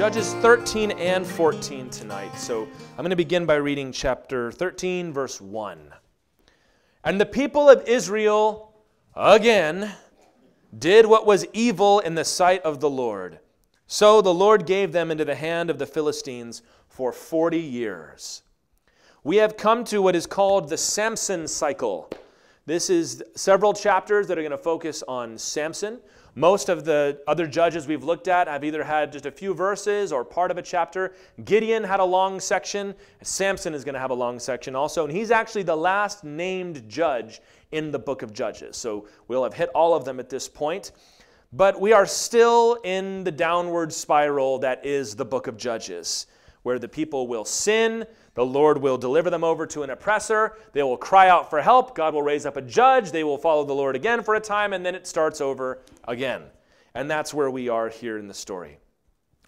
Judges 13 and 14 tonight. So I'm going to begin by reading chapter 13, verse 1. And the people of Israel, again, did what was evil in the sight of the Lord. So the Lord gave them into the hand of the Philistines for 40 years. We have come to what is called the Samson cycle. This is several chapters that are going to focus on Samson. Most of the other judges we've looked at have either had just a few verses or part of a chapter. Gideon had a long section. Samson is going to have a long section also. And he's actually the last named judge in the book of Judges. So we'll have hit all of them at this point. But we are still in the downward spiral that is the book of Judges, where the people will sin. The Lord will deliver them over to an oppressor. They will cry out for help. God will raise up a judge. They will follow the Lord again for a time, and then it starts over again. And that's where we are here in the story.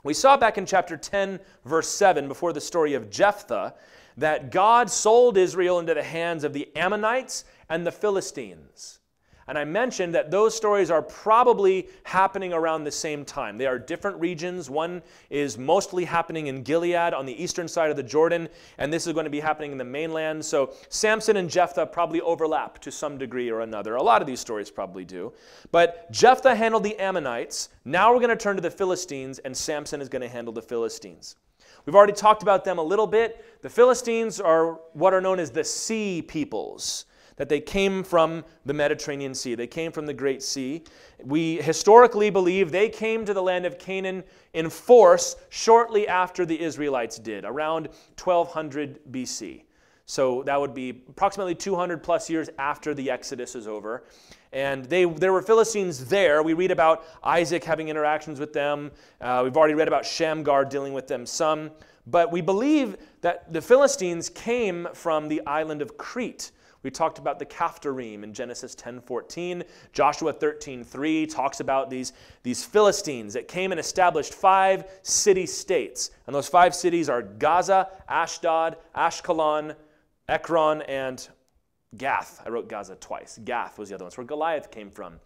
We saw back in chapter 10, verse 7, before the story of Jephthah, that God sold Israel into the hands of the Ammonites and the Philistines. And I mentioned that those stories are probably happening around the same time. They are different regions. One is mostly happening in Gilead on the eastern side of the Jordan, and this is going to be happening in the mainland. So Samson and Jephthah probably overlap to some degree or another. A lot of these stories probably do. But Jephthah handled the Ammonites. Now we're going to turn to the Philistines, and Samson is going to handle the Philistines. We've already talked about them a little bit. The Philistines are what are known as the sea peoples, that they came from the Mediterranean Sea. They came from the Great Sea. We historically believe they came to the land of Canaan in force shortly after the Israelites did, around 1200 BC. So that would be approximately 200 plus years after the Exodus is over. And there were Philistines there. We read about Isaac having interactions with them. We've already read about Shamgar dealing with them some. But we believe that the Philistines came from the island of Crete. We talked about the Caphtorim in Genesis 10:14. Joshua 13:3 talks about these Philistines that came and established 5 city-states. And those 5 cities are Gaza, Ashdod, Ashkelon, Ekron, and Gath. I wrote Gaza twice. Gath was the other one. It's where Goliath came from.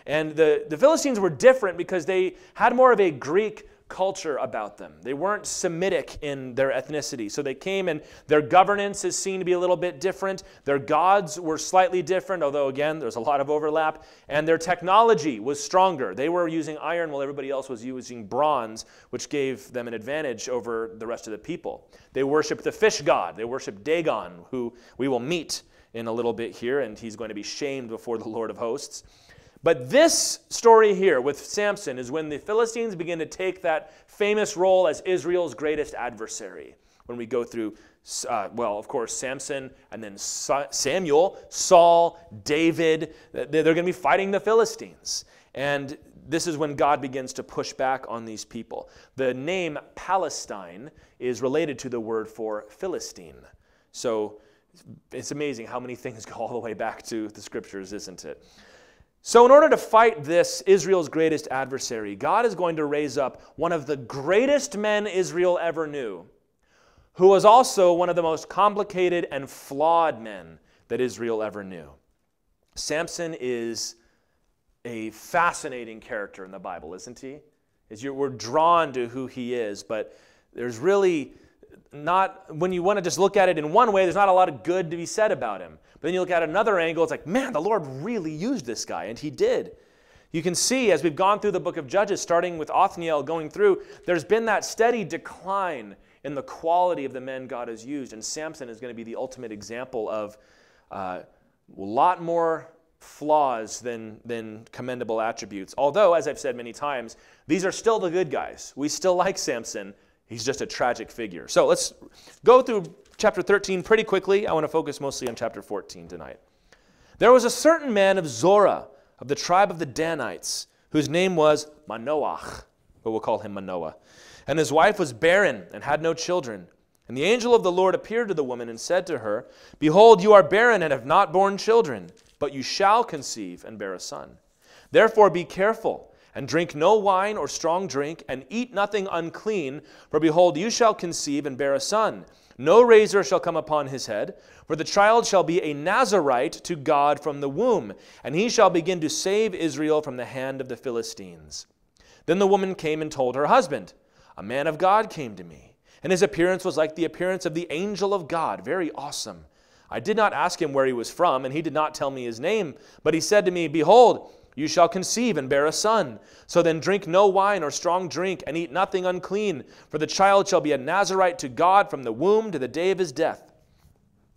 And the Philistines were different because they had more of a Greek culture about them. They weren't Semitic in their ethnicity. So they came and their governance is seen to be a little bit different. Their gods were slightly different, although again, there's a lot of overlap. And their technology was stronger. They were using iron while everybody else was using bronze, which gave them an advantage over the rest of the people. They worshiped the fish god. They worshiped Dagon, who we will meet in a little bit here, and he's going to be shamed before the Lord of hosts. But this story here with Samson is when the Philistines begin to take that famous role as Israel's greatest adversary. When we go through, well, of course, Samson, and then Samuel, Saul, David, they're going to be fighting the Philistines. And this is when God begins to push back on these people. The name Palestine is related to the word for Philistine. So it's amazing how many things go all the way back to the scriptures, isn't it? So in order to fight this, Israel's greatest adversary, God is going to raise up one of the greatest men Israel ever knew, who was also one of the most complicated and flawed men that Israel ever knew. Samson is a fascinating character in the Bible, isn't he? We're drawn to who he is, but there's really not, when you want to just look at it in one way, there's not a lot of good to be said about him. But then you look at another angle, it's like, man, the Lord really used this guy, and he did. You can see as we've gone through the book of Judges, starting with Othniel going through, there's been that steady decline in the quality of the men God has used, and Samson is going to be the ultimate example of a lot more flaws than commendable attributes. Although, as I've said many times, these are still the good guys. We still like Samson. He's just a tragic figure. So let's go through chapter 13 pretty quickly. I want to focus mostly on chapter 14 tonight. There was a certain man of Zorah, of the tribe of the Danites, whose name was Manoach, but we'll call him Manoah. And his wife was barren and had no children. And the angel of the Lord appeared to the woman and said to her, Behold, you are barren and have not borne children, but you shall conceive and bear a son. Therefore be careful, and drink no wine or strong drink, and eat nothing unclean, for behold, you shall conceive and bear a son. No razor shall come upon his head, for the child shall be a Nazarite to God from the womb, and he shall begin to save Israel from the hand of the Philistines. Then the woman came and told her husband. a man of God came to me, and his appearance was like the appearance of the angel of God, very awesome. I did not ask him where he was from, and he did not tell me his name, but he said to me, Behold, you shall conceive and bear a son. So then drink no wine or strong drink, and eat nothing unclean, for the child shall be a Nazarite to God from the womb to the day of his death.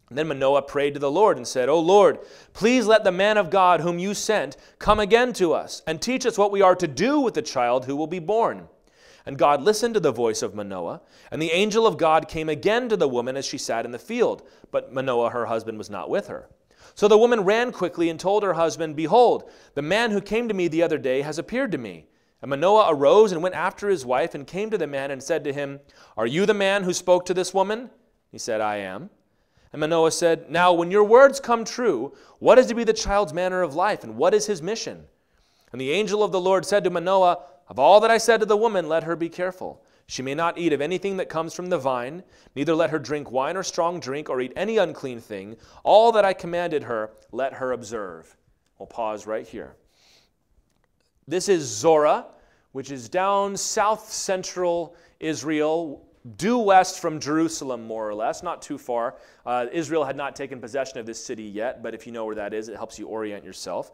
And then Manoah prayed to the Lord and said, O Lord, please let the man of God whom you sent come again to us, and teach us what we are to do with the child who will be born. And God listened to the voice of Manoah, and the angel of God came again to the woman as she sat in the field. But Manoah, her husband, was not with her. So the woman ran quickly and told her husband, Behold, the man who came to me the other day has appeared to me. And Manoah arose and went after his wife and came to the man and said to him, Are you the man who spoke to this woman? He said, I am. And Manoah said, Now when your words come true, what is to be the child's manner of life, and what is his mission? And the angel of the Lord said to Manoah, Of all that I said to the woman, let her be careful. She may not eat of anything that comes from the vine, neither let her drink wine or strong drink, or eat any unclean thing. All that I commanded her, let her observe. We'll pause right here. This is Zorah, which is down south-central Israel, due west from Jerusalem, more or less, not too far. Israel had not taken possession of this city yet, but if you know where that is, it helps you orient yourself.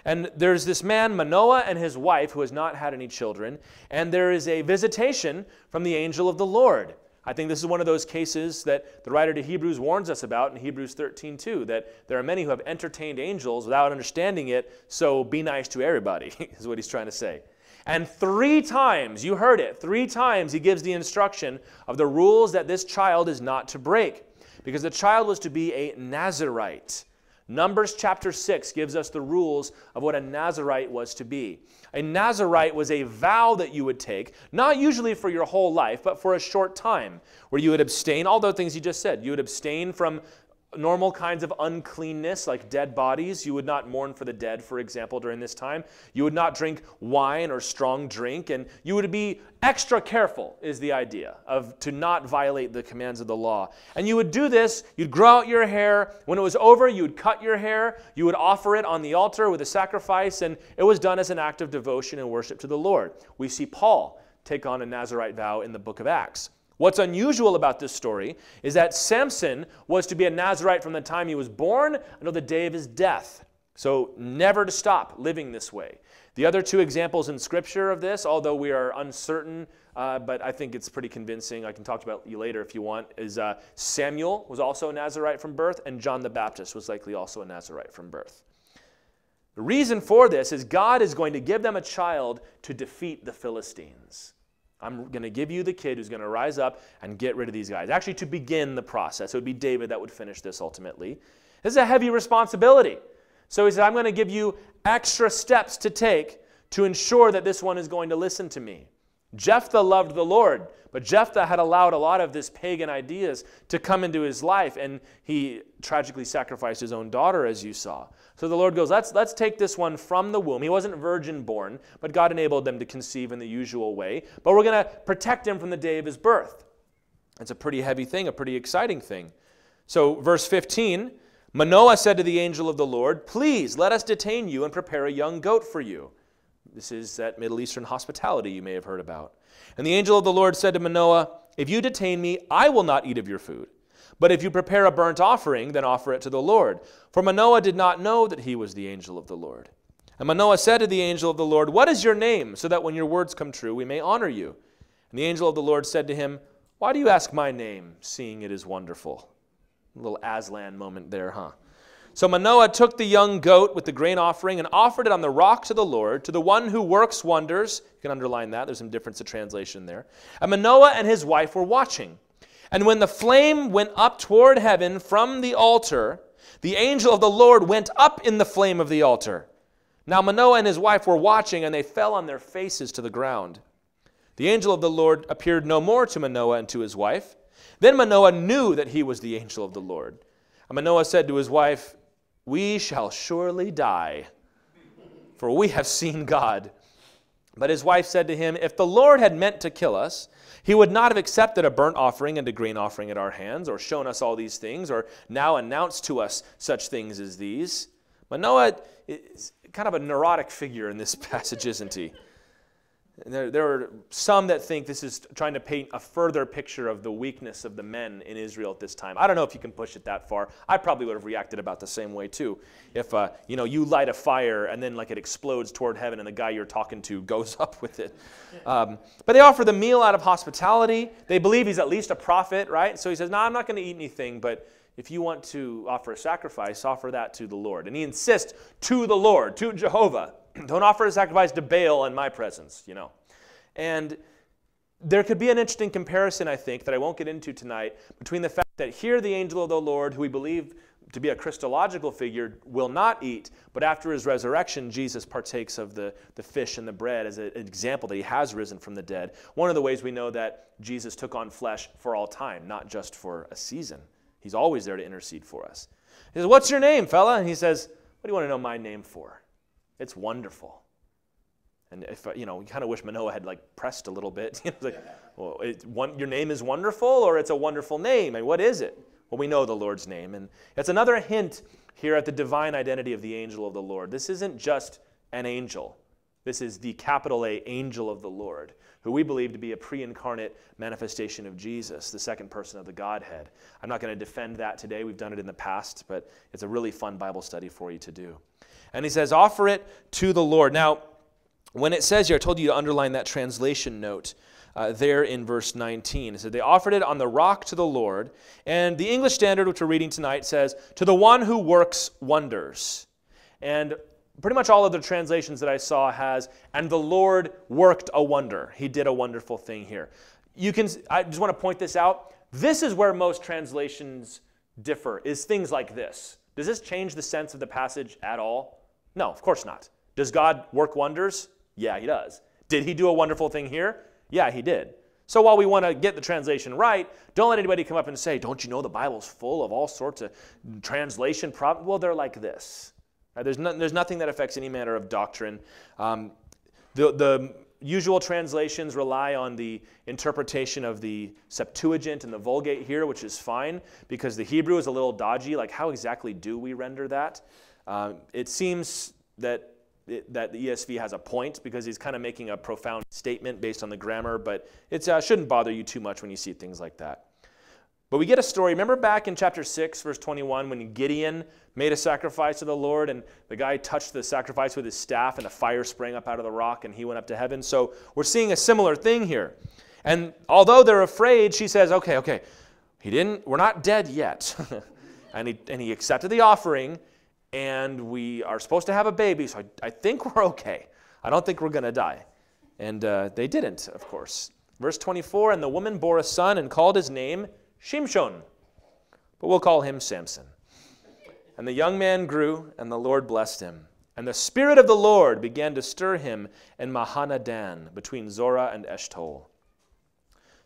And there's this man, Manoah, and his wife, who has not had any children, and there is a visitation from the angel of the Lord. I think this is one of those cases that the writer to Hebrews warns us about in Hebrews 13:2, that there are many who have entertained angels without understanding it, so be nice to everybody, is what he's trying to say. And 3 times, you heard it, 3 times he gives the instruction of the rules that this child is not to break, because the child was to be a Nazarite. Numbers chapter 6 gives us the rules of what a Nazarite was to be. A Nazarite was a vow that you would take, not usually for your whole life, but for a short time, where you would abstain, all the things he just said. You would abstain from normal kinds of uncleanness, like dead bodies. You would not mourn for the dead, for example, during this time. You would not drink wine or strong drink, and you would be extra careful, is the idea, of to not violate the commands of the law. And you would do this, you'd grow out your hair. When it was over, you would cut your hair. You would offer it on the altar with a sacrifice, and it was done as an act of devotion and worship to the Lord. We see Paul take on a Nazarite vow in the book of Acts. What's unusual about this story is that Samson was to be a Nazarite from the time he was born until the day of his death. So never to stop living this way. The other 2 examples in Scripture of this, although we are uncertain, but I think it's pretty convincing, I can talk about you later if you want, is Samuel was also a Nazarite from birth, and John the Baptist was likely also a Nazarite from birth. The reason for this is God is going to give them a child to defeat the Philistines. I'm going to give you the kid who's going to rise up and get rid of these guys. Actually, to begin the process. It would be David that would finish this ultimately. This is a heavy responsibility. So he said, I'm going to give you extra steps to take to ensure that this one is going to listen to me. Jephthah loved the Lord, but Jephthah had allowed a lot of this pagan ideas to come into his life, and he tragically sacrificed his own daughter, as you saw. So the Lord goes, let's take this one from the womb. He wasn't virgin born, but God enabled them to conceive in the usual way. But we're going to protect him from the day of his birth. It's a pretty heavy thing, a pretty exciting thing. So verse 15, Manoah said to the angel of the Lord, Please let us detain you and prepare a young goat for you. This is that Middle Eastern hospitality you may have heard about. And the angel of the Lord said to Manoah, If you detain me, I will not eat of your food. But if you prepare a burnt offering, then offer it to the Lord. For Manoah did not know that he was the angel of the Lord. And Manoah said to the angel of the Lord, What is your name, so that when your words come true, we may honor you? And the angel of the Lord said to him, Why do you ask my name, seeing it is wonderful? A little Aslan moment there, huh? So Manoah took the young goat with the grain offering and offered it on the rock to the Lord, to the one who works wonders. You can underline that. There's some difference of translation there. And Manoah and his wife were watching. And when the flame went up toward heaven from the altar, the angel of the Lord went up in the flame of the altar. Now Manoah and his wife were watching, and they fell on their faces to the ground. The angel of the Lord appeared no more to Manoah and to his wife. Then Manoah knew that he was the angel of the Lord. And Manoah said to his wife, We shall surely die, for we have seen God. But his wife said to him, If the Lord had meant to kill us, he would not have accepted a burnt offering and a grain offering at our hands, or shown us all these things, or now announced to us such things as these. Manoah is kind of a neurotic figure in this passage, isn't he? There are some that think this is trying to paint a further picture of the weakness of the men in Israel at this time. I don't know if you can push it that far. I probably would have reacted about the same way too. If you light a fire and then like it explodes toward heaven and the guy you're talking to goes up with it. But they offer the meal out of hospitality. They believe he's at least a prophet, right? So he says, no, I'm not going to eat anything, but if you want to offer a sacrifice, offer that to the Lord. And he insists, to the Lord, to Jehovah. Don't offer a sacrifice to Baal in my presence, And there could be an interesting comparison, I think, that I won't get into tonight, between the fact that here the angel of the Lord, who we believe to be a Christological figure, will not eat, but after his resurrection, Jesus partakes of the fish and the bread as an example that he has risen from the dead. One of the ways we know that Jesus took on flesh for all time, not just for a season. He's always there to intercede for us. He says, what's your name, fella? And he says, what do you want to know my name for? It's wonderful. And if you kind of wish Manoah had pressed a little bit. Your name is wonderful, or it's a wonderful name. And what is it? Well, we know the Lord's name. And it's another hint here at the divine identity of the angel of the Lord. This isn't just an angel. This is the capital A, angel of the Lord, who we believe to be a pre-incarnate manifestation of Jesus, the second person of the Godhead. I'm not going to defend that today. We've done it in the past, but it's a really fun Bible study for you to do. And he says, offer it to the Lord. Now, when it says here, I told you to underline that translation note there in verse 19. It said, they offered it on the rock to the Lord. And the English Standard, which we're reading tonight, says, to the one who works wonders. And pretty much all of the translations that I saw has, and the Lord worked a wonder. He did a wonderful thing here. I just want to point this out. This is where most translations differ, is things like this. Does this change the sense of the passage at all? No, of course not. Does God work wonders? Yeah, he does. Did he do a wonderful thing here? Yeah, he did. So while we want to get the translation right, don't let anybody come up and say, don't you know the Bible's full of all sorts of translation problems? Well, they're like this. There's nothing that affects any manner of doctrine. The usual translations rely on the interpretation of the Septuagint and the Vulgate here, which is fine, because the Hebrew is a little dodgy. Like, how exactly do we render that? It seems that the ESV has a point, because he's kind of making a profound statement based on the grammar, but it shouldn't bother you too much when you see things like that. But we get a story. Remember back in chapter 6, verse 21, when Gideon made a sacrifice to the Lord, and the guy touched the sacrifice with his staff, and a fire sprang up out of the rock, and he went up to heaven. So we're seeing a similar thing here. And although they're afraid, she says, okay, we're not dead yet. and he accepted the offering, and we are supposed to have a baby, so I think we're okay. I don't think we're going to die. And they didn't, of course. Verse 24, and the woman bore a son and called his name Shimshon, but we'll call him Samson. And the young man grew, and the Lord blessed him. And the Spirit of the Lord began to stir him in Mahanadan, between Zorah and Eshtaol.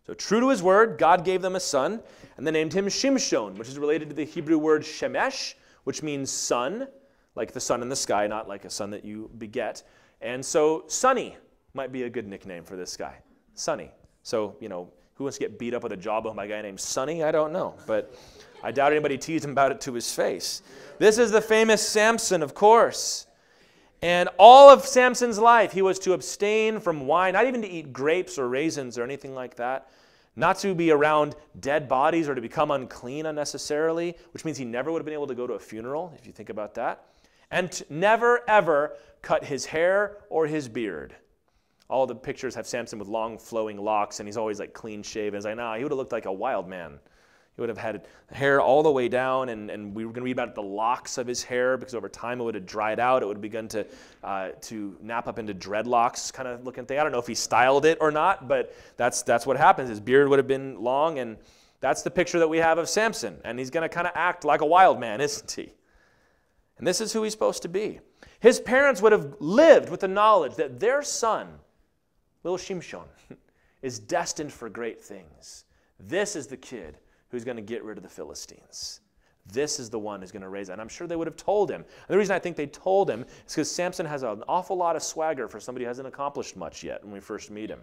So true to his word, God gave them a son, and they named him Shimshon, which is related to the Hebrew word Shemesh, which means sun, like the sun in the sky, not like a son that you beget. And so Sonny might be a good nickname for this guy, Sonny. So, who wants to get beat up with a jawbone by a guy named Sonny? I don't know, but I doubt anybody teased him about it to his face. This is the famous Samson, of course. And all of Samson's life, he was to abstain from wine, not even to eat grapes or raisins or anything like that, not to be around dead bodies or to become unclean unnecessarily, which means he never would have been able to go to a funeral, if you think about that, and never, ever cut his hair or his beard. All the pictures have Samson with long flowing locks, and he's always clean shaven. It's he would have looked like a wild man. He would have had hair all the way down, and we were going to read about the locks of his hair, because over time it would have dried out. It would have begun to nap up into dreadlocks kind of looking thing. I don't know if he styled it or not, but that's what happens. His beard would have been long, and that's the picture that we have of Samson. And he's going to kind of act like a wild man, isn't he? And this is who he's supposed to be. His parents would have lived with the knowledge that their son, little Shimshon, is destined for great things. This is the kid who's going to get rid of the Philistines. This is the one who's going to raise it. And I'm sure they would have told him. And the reason I think they told him is because Samson has an awful lot of swagger for somebody who hasn't accomplished much yet when we first meet him.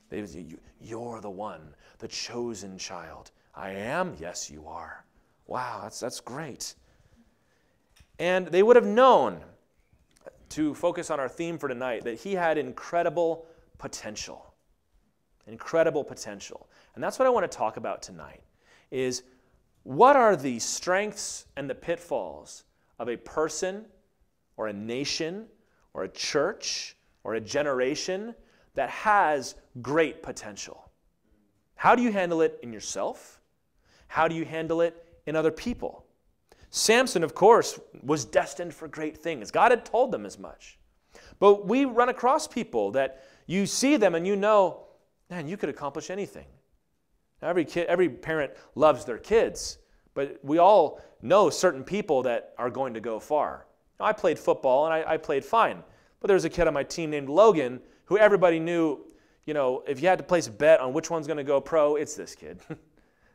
They would say, you're the one, the chosen child. I am? Yes, you are. Wow, that's great. And they would have known, to focus on our theme for tonight, that he had incredible potential. Incredible potential. And that's what I want to talk about tonight, is what are the strengths and the pitfalls of a person or a nation or a church or a generation that has great potential? How do you handle it in yourself? How do you handle it in other people? Samson, of course, was destined for great things. God had told them as much. But we run across people that you see them and you know, man, you could accomplish anything. Now, every parent loves their kids, but we all know certain people that are going to go far. Now, I played football and I played fine, but there was a kid on my team named Logan who everybody knew, if you had to place a bet on which one's going to go pro, it's this kid.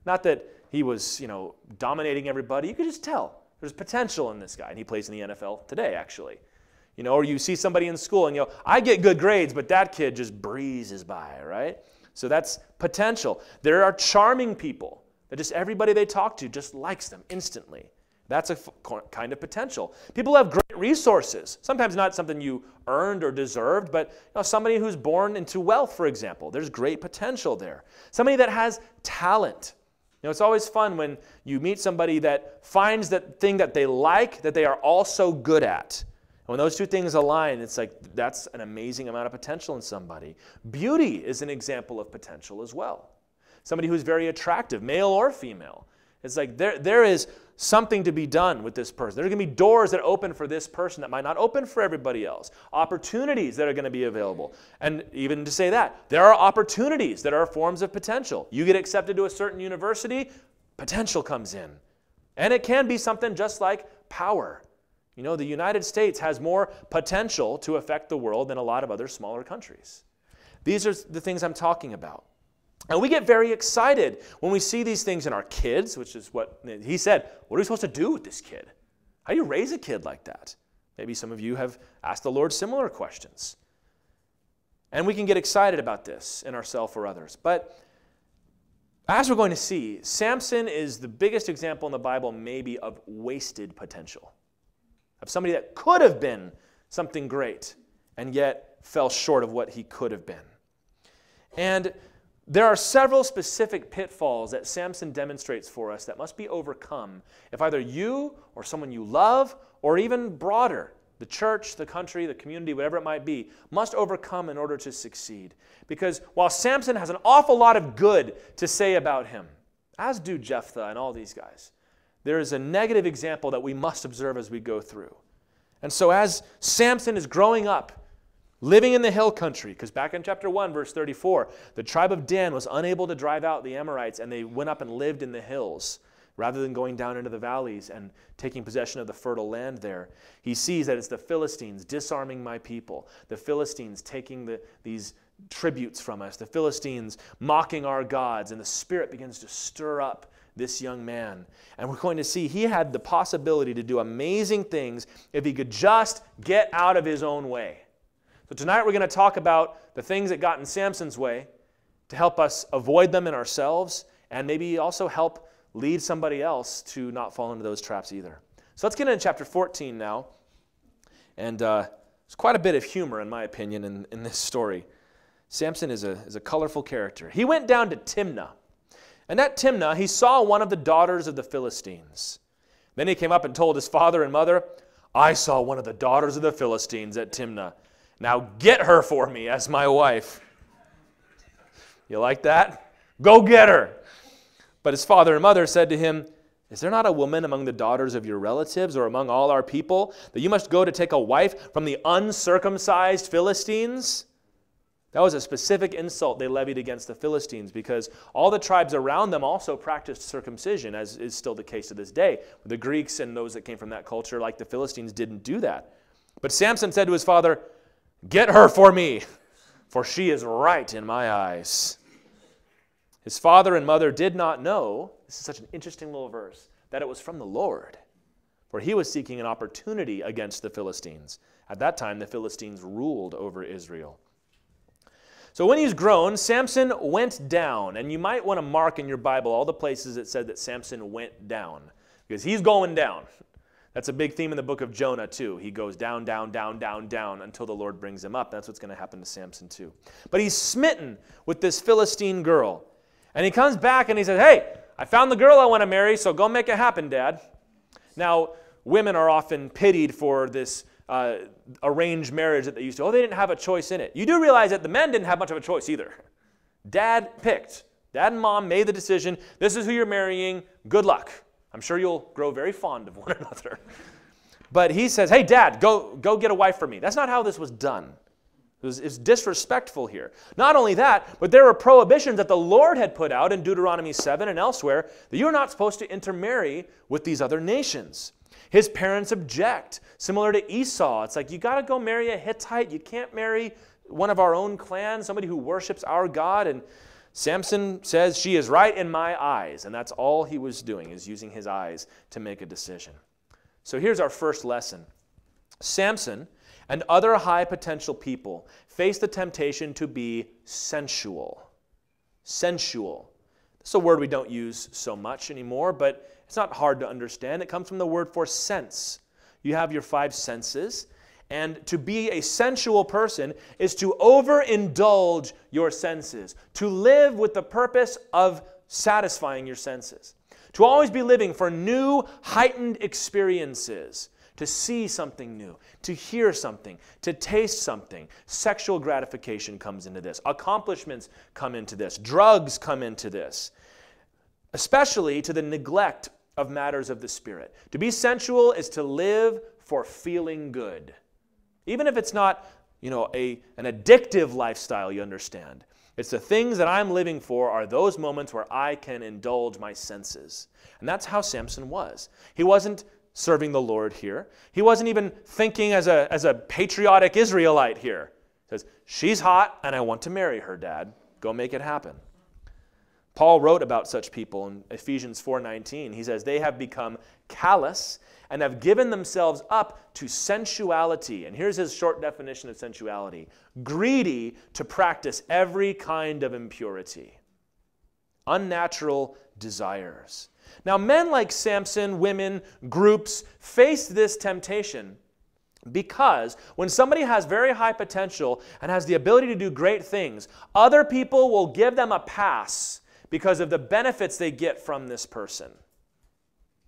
Not that he was, dominating everybody. You could just tell there's potential in this guy, and he plays in the NFL today, actually. Or you see somebody in school and I get good grades, but that kid just breezes by, right? So that's potential. There are charming people that just everybody they talk to just likes them instantly. That's a kind of potential. People have great resources. Sometimes not something you earned or deserved, but somebody who's born into wealth, for example. There's great potential there. Somebody that has talent. It's always fun when you meet somebody that finds that thing that they like, that they are also good at. And when those two things align, it's like that's an amazing amount of potential in somebody. Beauty is an example of potential as well. Somebody who's very attractive, male or female. It's like there is something to be done with this person. There are going to be doors that open for this person that might not open for everybody else. Opportunities that are going to be available. And even to say that, there are opportunities that are forms of potential. You get accepted to a certain university, potential comes in. And it can be something just like power. The United States has more potential to affect the world than a lot of other smaller countries. These are the things I'm talking about. And we get very excited when we see these things in our kids, which is what he said, what are we supposed to do with this kid? How do you raise a kid like that? Maybe some of you have asked the Lord similar questions. And we can get excited about this in ourselves or others. But as we're going to see, Samson is the biggest example in the Bible maybe of wasted potential. Of somebody that could have been something great and yet fell short of what he could have been. And there are several specific pitfalls that Samson demonstrates for us that must be overcome if either you or someone you love, or even broader, the church, the country, the community, whatever it might be, must overcome in order to succeed. Because while Samson has an awful lot of good to say about him, as do Jephthah and all these guys, there is a negative example that we must observe as we go through. And so as Samson is growing up, living in the hill country, because back in chapter 1, verse 34, the tribe of Dan was unable to drive out the Amorites, and they went up and lived in the hills rather than going down into the valleys and taking possession of the fertile land there. He sees that it's the Philistines disarming my people, the Philistines taking these tributes from us, the Philistines mocking our gods, and the Spirit begins to stir up this young man. And we're going to see he had the possibility to do amazing things if he could just get out of his own way. So tonight we're going to talk about the things that got in Samson's way to help us avoid them in ourselves and maybe also help lead somebody else to not fall into those traps either. So let's get into chapter 14 now. And there's quite a bit of humor, in my opinion, in this story. Samson is a colorful character. He went down to Timnah. And at Timnah, he saw one of the daughters of the Philistines. Then he came up and told his father and mother, I saw one of the daughters of the Philistines at Timnah. Now get her for me as my wife. You like that? Go get her. But his father and mother said to him, is there not a woman among the daughters of your relatives or among all our people that you must go to take a wife from the uncircumcised Philistines? That was a specific insult they levied against the Philistines because all the tribes around them also practiced circumcision, as is still the case to this day. The Greeks and those that came from that culture, like the Philistines, didn't do that. But Samson said to his father, get her for me, for she is right in my eyes. His father and mother did not know, this is such an interesting little verse, that it was from the Lord, for he was seeking an opportunity against the Philistines. At that time, the Philistines ruled over Israel. So when he's grown, Samson went down, and you might want to mark in your Bible all the places it said that Samson went down, because he's going down. That's a big theme in the book of Jonah, too. He goes down, down, down, down, down until the Lord brings him up. That's what's going to happen to Samson, too. But he's smitten with this Philistine girl. And he comes back and he says, hey, I found the girl I want to marry, so go make it happen, Dad. Now, women are often pitied for this arranged marriage that they used to. Oh, they didn't have a choice in it. You do realize that the men didn't have much of a choice either. Dad picked. Dad and Mom made the decision. This is who you're marrying. Good luck. I'm sure you'll grow very fond of one another. But he says, hey, Dad, go get a wife for me. That's not how this was done. It's disrespectful here. Not only that, but there were prohibitions that the Lord had put out in Deuteronomy 7 and elsewhere that you're not supposed to intermarry with these other nations. His parents object, similar to Esau. It's like, you got to go marry a Hittite. You can't marry one of our own clan, somebody who worships our God. And Samson says, she is right in my eyes. And that's all he was doing, is using his eyes to make a decision. So here's our first lesson. Samson and other high potential people face the temptation to be sensual. Sensual. It's a word we don't use so much anymore, but it's not hard to understand. It comes from the word for sense. You have your 5 senses. And to be a sensual person is to overindulge your senses, to live with the purpose of satisfying your senses, to always be living for new, heightened experiences, to see something new, to hear something, to taste something. Sexual gratification comes into this. Accomplishments come into this. Drugs come into this, especially to the neglect of matters of the Spirit. To be sensual is to live for feeling good. Even if it's not, an addictive lifestyle, you understand. It's the things that I'm living for are those moments where I can indulge my senses. And that's how Samson was. He wasn't serving the Lord here. He wasn't even thinking as a patriotic Israelite here. He says, she's hot and I want to marry her, Dad. Go make it happen. Paul wrote about such people in Ephesians 4:19. He says, they have become callous and have given themselves up to sensuality. And here's his short definition of sensuality. Greedy to practice every kind of impurity. Unnatural desires. Now, men like Samson, women, groups face this temptation because when somebody has very high potential and has the ability to do great things, other people will give them a pass because of the benefits they get from this person.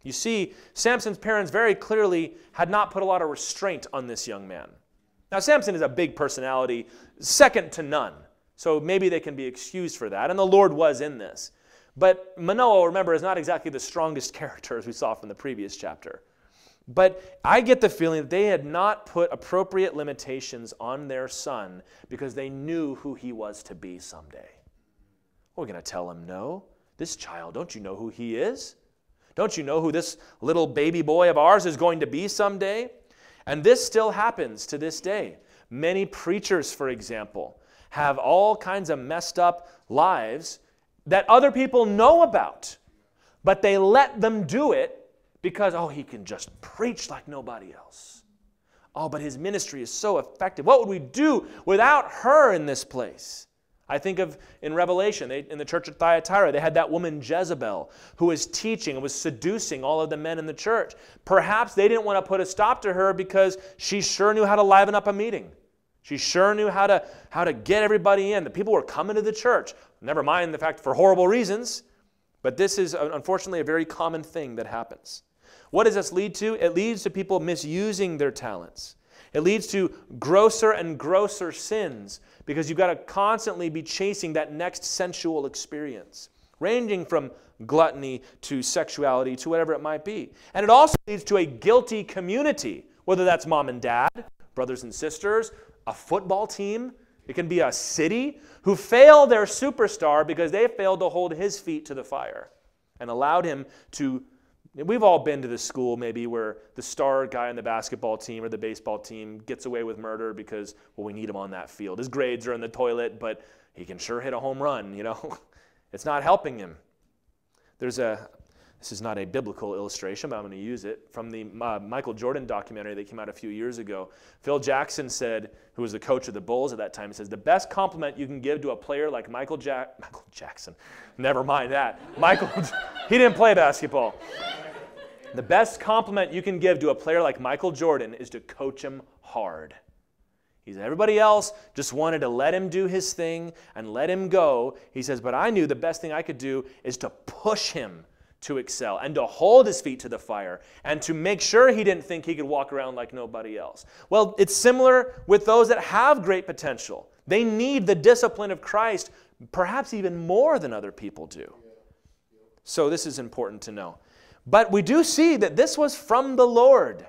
You see, Samson's parents very clearly had not put a lot of restraint on this young man. Now, Samson is a big personality, second to none. So maybe they can be excused for that, and the Lord was in this. But Manoah, remember, is not exactly the strongest character as we saw from the previous chapter. But I get the feeling that they had not put appropriate limitations on their son because they knew who he was to be someday. We're going to tell him, no, this child, don't you know who he is? Don't you know who this little baby boy of ours is going to be someday? And this still happens to this day. Many preachers, for example, have all kinds of messed up lives that other people know about, but they let them do it because, he can just preach like nobody else. Oh, but his ministry is so effective. What would we do without her in this place? I think of in Revelation, in the church at Thyatira, they had that woman Jezebel who was teaching and was seducing all of the men in the church. Perhaps they didn't want to put a stop to her because she sure knew how to liven up a meeting. She sure knew how to get everybody in. The people were coming to the church. Never mind the fact for horrible reasons. But this is unfortunately a very common thing that happens. What does this lead to? It leads to people misusing their talents. It leads to grosser and grosser sins because you've got to constantly be chasing that next sensual experience, ranging from gluttony to sexuality to whatever it might be. And it also leads to a guilty community, whether that's mom and dad, brothers and sisters, a football team. It can be a city who fail their superstar because they failed to hold his feet to the fire and allowed him to. We've all been to the school maybe where the star guy on the basketball team or the baseball team gets away with murder because, we need him on that field. His grades are in the toilet, but he can sure hit a home run, It's not helping him. This is not a biblical illustration, but I'm going to use it, from the Michael Jordan documentary that came out a few years ago. Phil Jackson said, who was the coach of the Bulls at that time, he says, the best compliment you can give to a player like Michael Jackson, never mind that. He didn't play basketball. The best compliment you can give to a player like Michael Jordan is to coach him hard. Everybody else just wanted to let him do his thing and let him go. He says, but I knew the best thing I could do is to push him to excel and to hold his feet to the fire and to make sure he didn't think he could walk around like nobody else. Well, it's similar with those that have great potential. They need the discipline of Christ perhaps even more than other people do. So this is important to know. But we do see that this was from the Lord.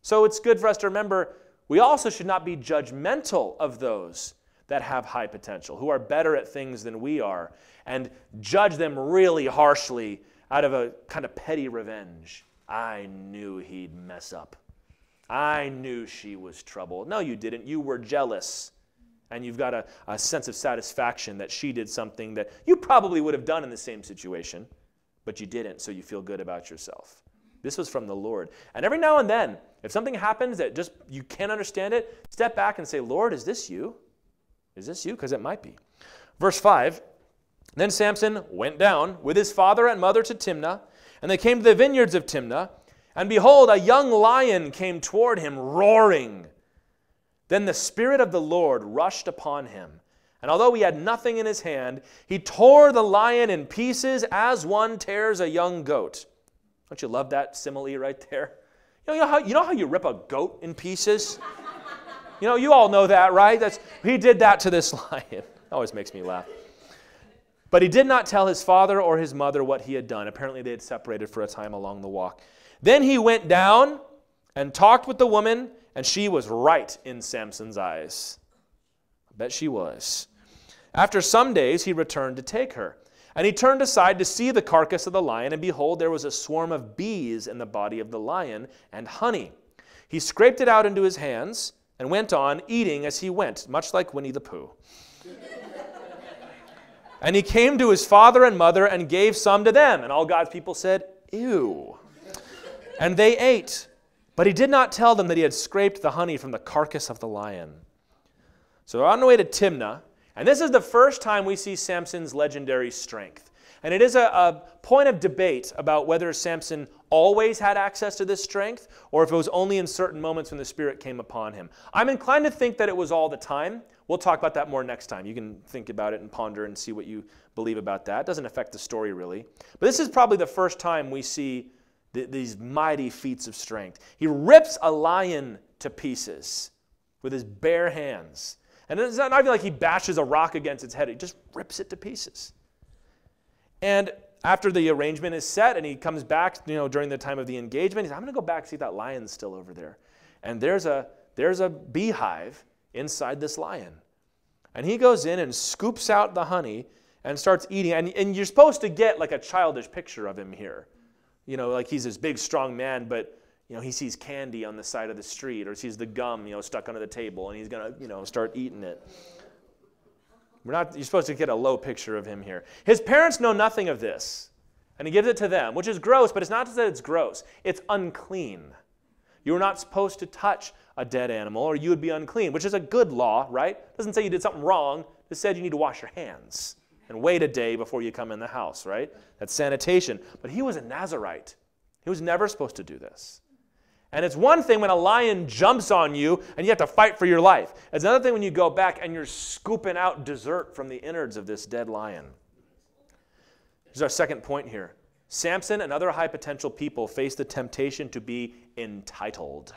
So it's good for us to remember we also should not be judgmental of those that have high potential, who are better at things than we are, and judge them really harshly out of a kind of petty revenge. I knew he'd mess up. I knew she was trouble. No, you didn't. You were jealous. And you've got a sense of satisfaction that she did something that you probably would have done in the same situation, but you didn't, so you feel good about yourself. This was from the Lord. And every now and then, if something happens that just you can't understand it, step back and say, Lord, is this you? Is this you? Because it might be. Verse 5, then Samson went down with his father and mother to Timnah, and they came to the vineyards of Timnah, and behold, a young lion came toward him, roaring. Then the Spirit of the Lord rushed upon him, and although he had nothing in his hand, he tore the lion in pieces as one tears a young goat. Don't you love that simile right there? You know how you rip a goat in pieces? You all know that, right? He did that to this lion. It always makes me laugh. But he did not tell his father or his mother what he had done. Apparently they had separated for a time along the walk. Then he went down and talked with the woman, and she was right in Samson's eyes. I bet she was. After some days he returned to take her. And he turned aside to see the carcass of the lion, and behold, there was a swarm of bees in the body of the lion, and honey. He scraped it out into his hands, and went on, eating as he went, much like Winnie the Pooh. And he came to his father and mother, and gave some to them. And all God's people said, ew. And they ate. But he did not tell them that he had scraped the honey from the carcass of the lion. So they're on the way to Timnah. And this is the first time we see Samson's legendary strength. And it is a point of debate about whether Samson always had access to this strength or if it was only in certain moments when the Spirit came upon him. I'm inclined to think that it was all the time. We'll talk about that more next time. You can think about it and ponder and see what you believe about that. It doesn't affect the story really. But this is probably the first time we see these mighty feats of strength. He rips a lion to pieces with his bare hands. And it's not even like he bashes a rock against its head. He just rips it to pieces. And after the arrangement is set and he comes back, during the time of the engagement, he says, I'm going to go back and see if that lion's still over there. And there's a beehive inside this lion. And he goes in and scoops out the honey and starts eating. And you're supposed to get like a childish picture of him here. Like he's this big, strong man, but he sees candy on the side of the street or sees the gum, stuck under the table, and he's going to, start eating it. You're supposed to get a low picture of him here. His parents know nothing of this, and he gives it to them, which is gross, but it's not that it's gross. It's unclean. You are not supposed to touch a dead animal, or you would be unclean, which is a good law, right? It doesn't say you did something wrong. It said you need to wash your hands and wait a day before you come in the house, right? That's sanitation. But he was a Nazirite. He was never supposed to do this. And it's one thing when a lion jumps on you and you have to fight for your life. It's another thing when you go back and you're scooping out dessert from the innards of this dead lion. Here's our second point here. Samson and other high potential people face the temptation to be entitled.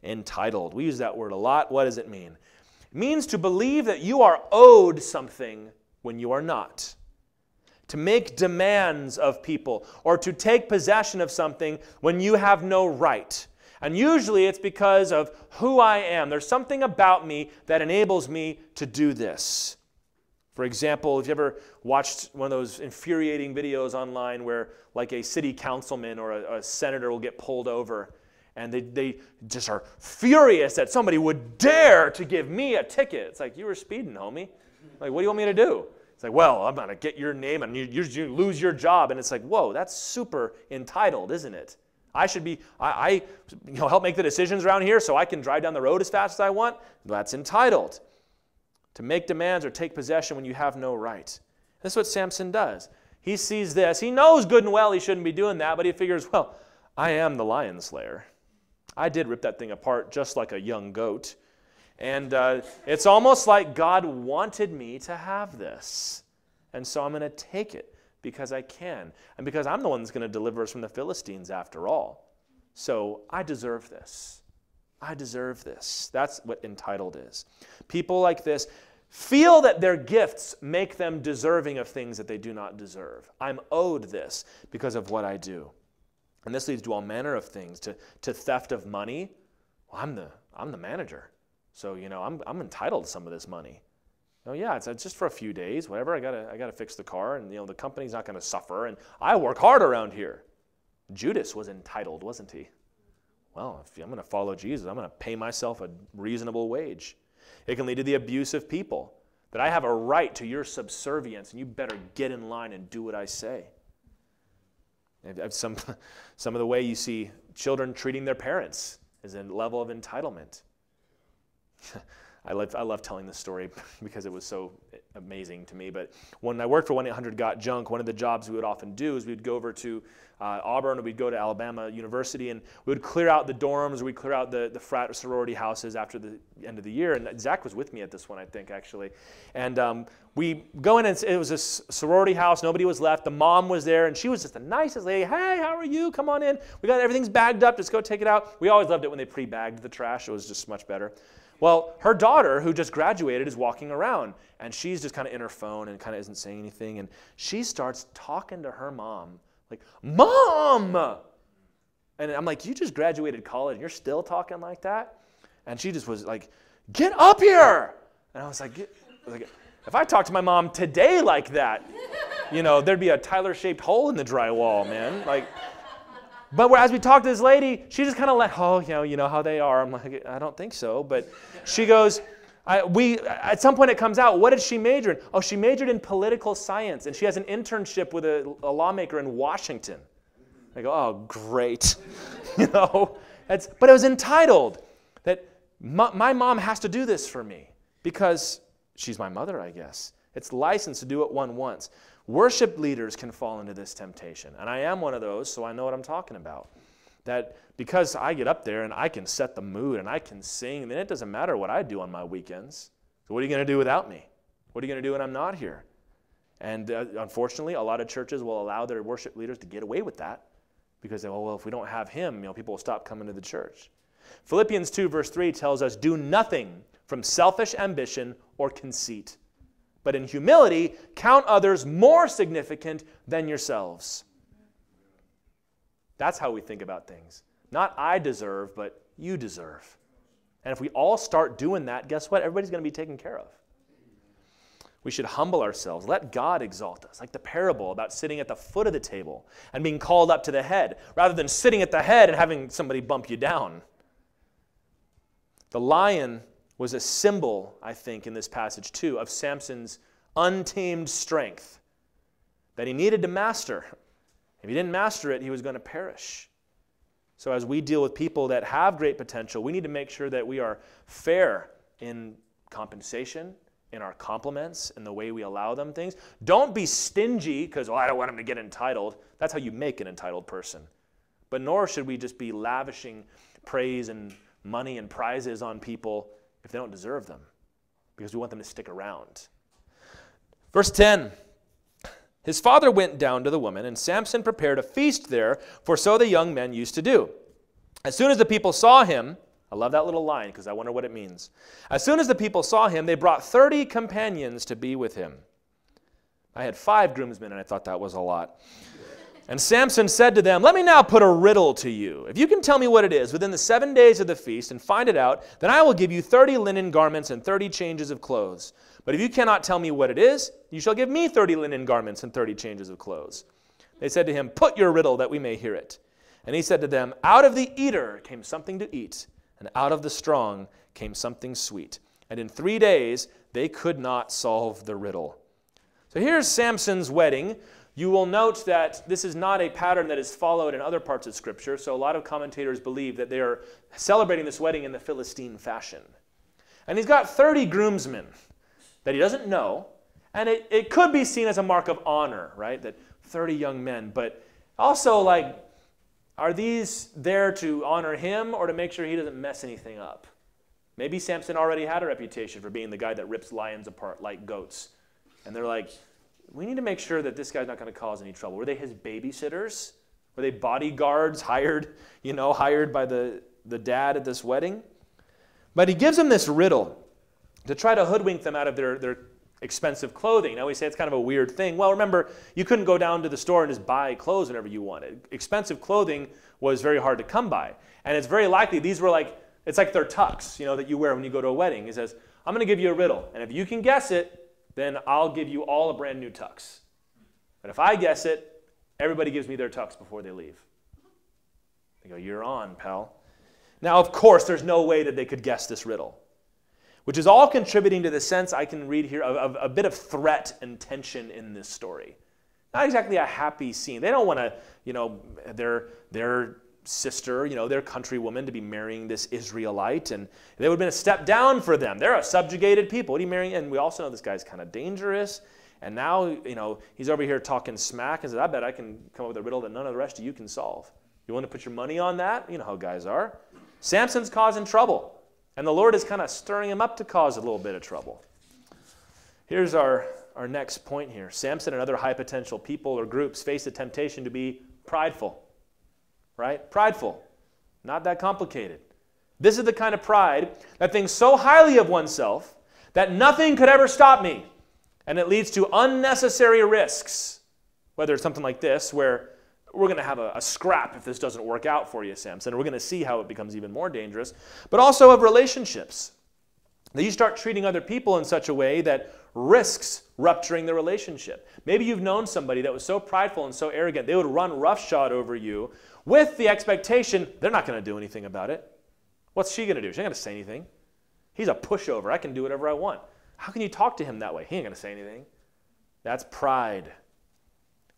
Entitled. We use that word a lot. What does it mean? It means to believe that you are owed something when you are not. To make demands of people, or to take possession of something when you have no right. And usually it's because of who I am. There's something about me that enables me to do this. For example, if you ever watched one of those infuriating videos online where like a city councilman or a senator will get pulled over and they just are furious that somebody would dare to give me a ticket. It's like, you were speeding, homie. Like, what do you want me to do? It's like, well, I'm going to get your name and you lose your job. And it's like, whoa, that's super entitled, isn't it? I should be, I help make the decisions around here so I can drive down the road as fast as I want. That's entitled. To make demands or take possession when you have no right. That's what Samson does. He sees this. He knows good and well he shouldn't be doing that, but he figures, well, I am the lion slayer. I did rip that thing apart just like a young goat. And it's almost like God wanted me to have this. And so I'm going to take it because I can. And because I'm the one that's going to deliver us from the Philistines after all. So I deserve this. I deserve this. That's what entitled is. People like this feel that their gifts make them deserving of things that they do not deserve. I'm owed this because of what I do. And this leads to all manner of things, to theft of money. Well, I'm the manager. So, I'm entitled to some of this money. Oh yeah, it's just for a few days, whatever. I gotta fix the car, and the company's not gonna suffer, and I work hard around here. Judas was entitled, wasn't he? Well, if I'm gonna follow Jesus, I'm gonna pay myself a reasonable wage. It can lead to the abuse of people, that I have a right to your subservience, and you better get in line and do what I say. Some of the way you see children treating their parents is a level of entitlement. I love telling this story because it was so amazing to me. But when I worked for 1-800-GOT-JUNK, one of the jobs we would often do is we'd go over to Auburn, or we'd go to Alabama University, and we would clear out the dorms, or we'd clear out the frat sorority houses after the end of the year. And Zach was with me at this one, I think, actually. And we go in, and it was a sorority house. Nobody was left. The mom was there, and she was just the nicest lady. Hey, how are you? Come on in. We got everything's bagged up. Just go take it out. We always loved it when they pre-bagged the trash. It was just much better. Well, her daughter, who just graduated, is walking around, and she's just kind of in her phone and kind of isn't saying anything, and she starts talking to her mom, like, Mom! And I'm like, you just graduated college, and you're still talking like that? And she just was like, get up here! And I was like, if I talked to my mom today like that, there'd be a Tyler-shaped hole in the drywall, man. But as we talked to this lady, she just kind of you know how they are. I'm like, I don't think so. But she goes, at some point it comes out, what did she major in? Oh, she majored in political science, and she has an internship with a lawmaker in Washington. I go, oh, great. But it was entitled that my mom has to do this for me because she's my mother, I guess. It's licensed to do what one wants. Worship leaders can fall into this temptation, and I am one of those, so I know what I'm talking about. That because I get up there and I can set the mood and I can sing, then it doesn't matter what I do on my weekends. So what are you going to do without me? What are you going to do when I'm not here? And unfortunately, a lot of churches will allow their worship leaders to get away with that because they, well, if we don't have him, people will stop coming to the church. Philippians 2 verse 3 tells us, do nothing from selfish ambition or conceit, but in humility, count others more significant than yourselves. That's how we think about things. Not I deserve, but you deserve. And if we all start doing that, guess what? Everybody's going to be taken care of. We should humble ourselves. Let God exalt us. Like the parable about sitting at the foot of the table and being called up to the head, rather than sitting at the head and having somebody bump you down. The lion was a symbol, I think, in this passage too, of Samson's untamed strength that he needed to master. If he didn't master it, he was going to perish. So as we deal with people that have great potential, we need to make sure that we are fair in compensation, in our compliments, in the way we allow them things. Don't be stingy because, I don't want them to get entitled. That's how you make an entitled person. But nor should we just be lavishing praise and money and prizes on people if they don't deserve them, because we want them to stick around. Verse 10, his father went down to the woman, and Samson prepared a feast there, for so the young men used to do. As soon as the people saw him, I love that little line because I wonder what it means. As soon as the people saw him, they brought 30 companions to be with him. I had 5 groomsmen, and I thought that was a lot. And Samson said to them, let me now put a riddle to you. If you can tell me what it is within the 7 days of the feast and find it out, then I will give you 30 linen garments and 30 changes of clothes. But if you cannot tell me what it is, you shall give me 30 linen garments and 30 changes of clothes. They said to him, put your riddle that we may hear it. And he said to them, out of the eater came something to eat, and out of the strong came something sweet. And in 3 days they could not solve the riddle. So here's Samson's wedding. You will note that this is not a pattern that is followed in other parts of Scripture, so a lot of commentators believe that they are celebrating this wedding in the Philistine fashion. And he's got 30 groomsmen that he doesn't know, And it could be seen as a mark of honor, right? That 30 young men. But also, like, are these there to honor him or to make sure he doesn't mess anything up? Maybe Samson already had a reputation for being the guy that rips lions apart like goats. And they're like, we need to make sure that this guy's not going to cause any trouble. Were they his babysitters? Were they bodyguards hired by the dad at this wedding? But he gives them this riddle to try to hoodwink them out of their expensive clothing. Now we say it's kind of a weird thing. Well, remember, you couldn't go down to the store and just buy clothes whenever you wanted. Expensive clothing was very hard to come by. And it's very likely these were like, it's like their tux, that you wear when you go to a wedding. He says, I'm going to give you a riddle. And if you can guess it, then I'll give you all a brand new tux. But if I guess it, everybody gives me their tux before they leave. They go, you're on, pal. Now, of course, there's no way that they could guess this riddle, which is all contributing to the sense I can read here of a bit of threat and tension in this story. Not exactly a happy scene. They don't want to, their sister, their countrywoman to be marrying this Israelite, and they would have been a step down for them. They're a subjugated people. What are you marrying? And we also know this guy's kind of dangerous. And now, he's over here talking smack and says, I bet I can come up with a riddle that none of the rest of you can solve. You want to put your money on that? You know how guys are. Samson's causing trouble. And the Lord is kind of stirring him up to cause a little bit of trouble. Here's our next point here. Samson and other high potential people or groups face the temptation to be prideful. Right? Prideful. Not that complicated. This is the kind of pride that thinks so highly of oneself that nothing could ever stop me. And it leads to unnecessary risks. Whether it's something like this, where we're going to have a scrap if this doesn't work out for you, Samson. We're going to see how it becomes even more dangerous. But also of relationships. That you start treating other people in such a way that risks rupturing the relationship. Maybe you've known somebody that was so prideful and so arrogant, they would run roughshod over you with the expectation they're not going to do anything about it. What's she going to do? She's not going to say anything. He's a pushover. I can do whatever I want. How can you talk to him that way? He ain't going to say anything. That's pride.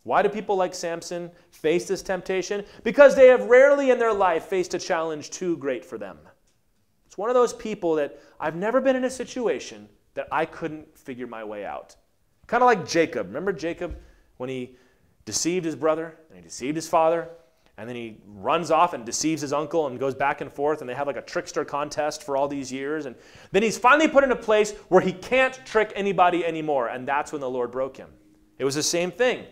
Why do people like Samson face this temptation? Because they have rarely in their life faced a challenge too great for them. It's one of those people that I've never been in a situation that I couldn't figure my way out. Kind of like Jacob. Remember Jacob when he deceived his brother and he deceived his father? And then he runs off and deceives his uncle and goes back and forth, and they have like a trickster contest for all these years. And then he's finally put in a place where he can't trick anybody anymore, and that's when the Lord broke him. It was the same thing.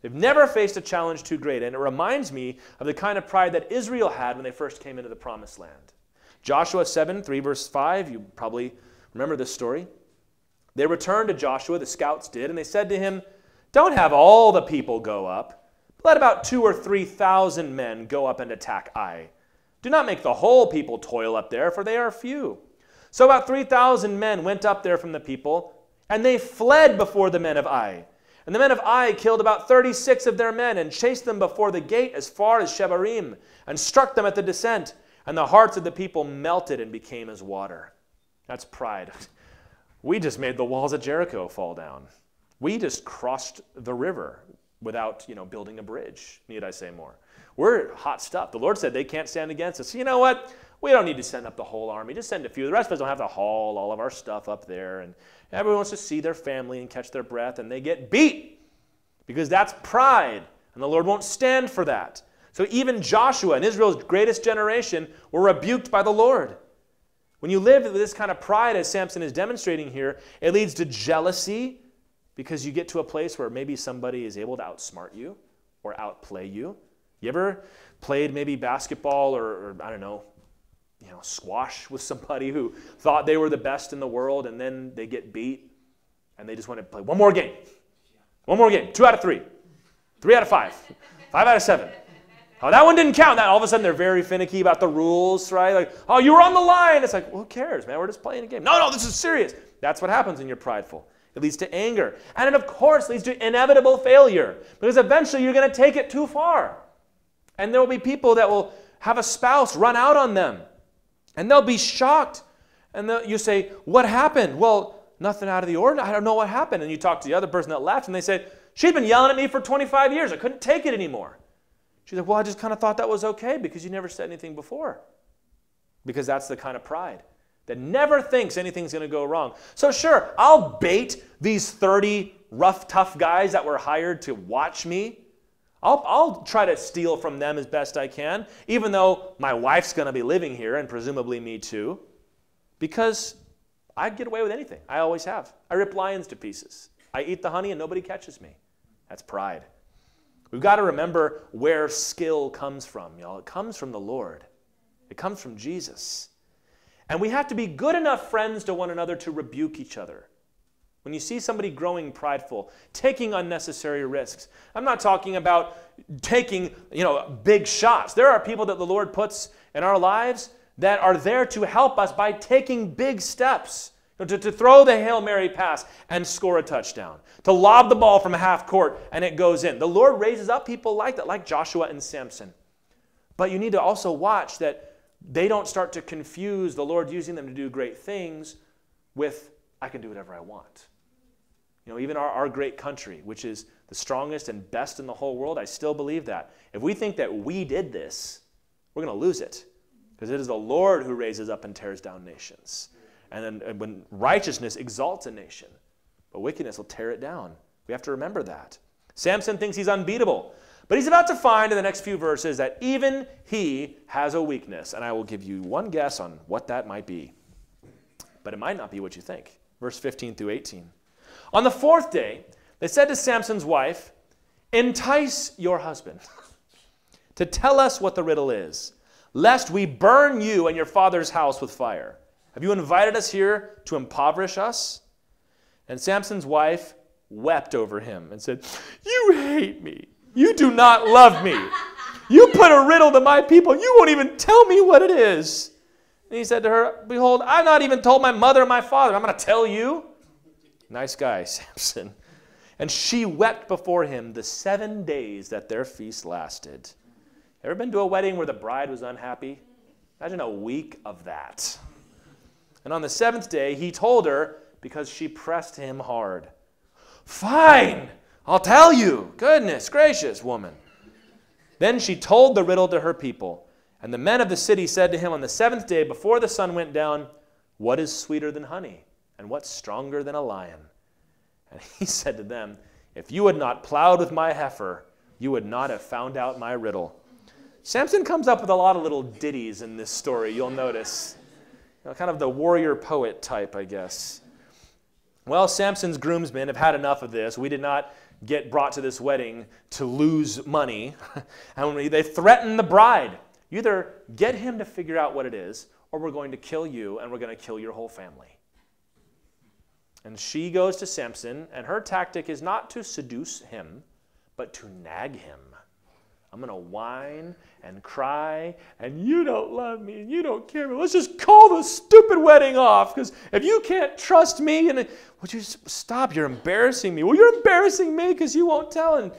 They've never faced a challenge too great, and it reminds me of the kind of pride that Israel had when they first came into the Promised Land. Joshua 7, 3 verse 5, you probably remember this story. They returned to Joshua, the scouts did, and they said to him, don't have all the people go up. Let about 2,000 or 3,000 men go up and attack Ai. Do not make the whole people toil up there, for they are few. So about 3,000 men went up there from the people, and they fled before the men of Ai. And the men of Ai killed about 36 of their men, and chased them before the gate as far as Shebarim, and struck them at the descent. And the hearts of the people melted and became as water. That's pride. We just made the walls of Jericho fall down. We just crossed the river without, building a bridge. Need I say more? We're hot stuff. The Lord said they can't stand against us. So you know what? We don't need to send up the whole army. Just send a few. The rest of us don't have to haul all of our stuff up there. And everyone wants to see their family and catch their breath, and they get beat because that's pride, and the Lord won't stand for that. So even Joshua and Israel's greatest generation were rebuked by the Lord. When you live with this kind of pride, as Samson is demonstrating here, it leads to jealousy, because you get to a place where maybe somebody is able to outsmart you or outplay you. You ever played maybe basketball or I don't know, squash with somebody who thought they were the best in the world, and then they get beat and they just want to play one more game. One more game. 2 out of 3. 3 out of 5. 5 out of 7. Oh, that one didn't count. All of a sudden they're very finicky about the rules, right? Like, oh, you were on the line. It's like, well, who cares, man? We're just playing a game. No, this is serious. That's what happens when you're prideful. It leads to anger. And it, of course, leads to inevitable failure, because eventually you're going to take it too far. And there will be people that will have a spouse run out on them. And they'll be shocked. And you say, what happened? Well, nothing out of the ordinary. I don't know what happened. And you talk to the other person that left, and they say, she's been yelling at me for 25 years. I couldn't take it anymore. She's like, well, I just kind of thought that was okay because you never said anything before. Because that's the kind of pride. that never thinks anything's going to go wrong. So sure, I'll bait these 30 rough, tough guys that were hired to watch me. I'll try to steal from them as best I can, even though my wife's going to be living here and presumably me too, because I get away with anything. I always have. I rip lions to pieces. I eat the honey and nobody catches me. That's pride. We've got to remember where skill comes from, y'all. It comes from the Lord. It comes from Jesus. And we have to be good enough friends to one another to rebuke each other. When you see somebody growing prideful, taking unnecessary risks, I'm not talking about taking, big shots. There are people that the Lord puts in our lives that are there to help us by taking big steps. To throw the Hail Mary pass and score a touchdown. To lob the ball from half court and it goes in. The Lord raises up people like that, like Joshua and Samson. But you need to also watch that they don't start to confuse the Lord using them to do great things with, I can do whatever I want. Even our great country, which is the strongest and best in the whole world, I still believe that. If we think that we did this, we're going to lose it. Because it is the Lord who raises up and tears down nations. And then when righteousness exalts a nation, but wickedness will tear it down. We have to remember that. Samson thinks he's unbeatable. But he's about to find in the next few verses that even he has a weakness. And I will give you one guess on what that might be. But it might not be what you think. Verse 15 through 18. On the fourth day, they said to Samson's wife, entice your husband to tell us what the riddle is, lest we burn you and your father's house with fire. Have you invited us here to impoverish us? And Samson's wife wept over him and said, you hate me. You do not love me. You put a riddle to my people. You won't even tell me what it is. And he said to her, behold, I've not even told my mother and my father. I'm going to tell you. Nice guy, Samson. And she wept before him the 7 days that their feast lasted. Ever been to a wedding where the bride was unhappy? Imagine a week of that. And on the 7th day, he told her because she pressed him hard. Fine, I'll tell you. Goodness gracious, woman. Then she told the riddle to her people. And the men of the city said to him on the 7th day before the sun went down, what is sweeter than honey? And what's stronger than a lion? And he said to them, if you had not plowed with my heifer, you would not have found out my riddle. Samson comes up with a lot of little ditties in this story, you'll notice. Kind of the warrior poet type, I guess. Well, Samson's groomsmen have had enough of this. We did not get brought to this wedding to lose money. And they threaten the bride. You either get him to figure out what it is, or we're going to kill you, and we're going to kill your whole family. And she goes to Samson, and her tactic is not to seduce him, but to nag him. I'm going to whine and cry, and you don't love me, and you don't care. Let's just call the stupid wedding off, because if you can't trust me, and would you stop? You're embarrassing me. Well, you're embarrassing me because you won't tell. And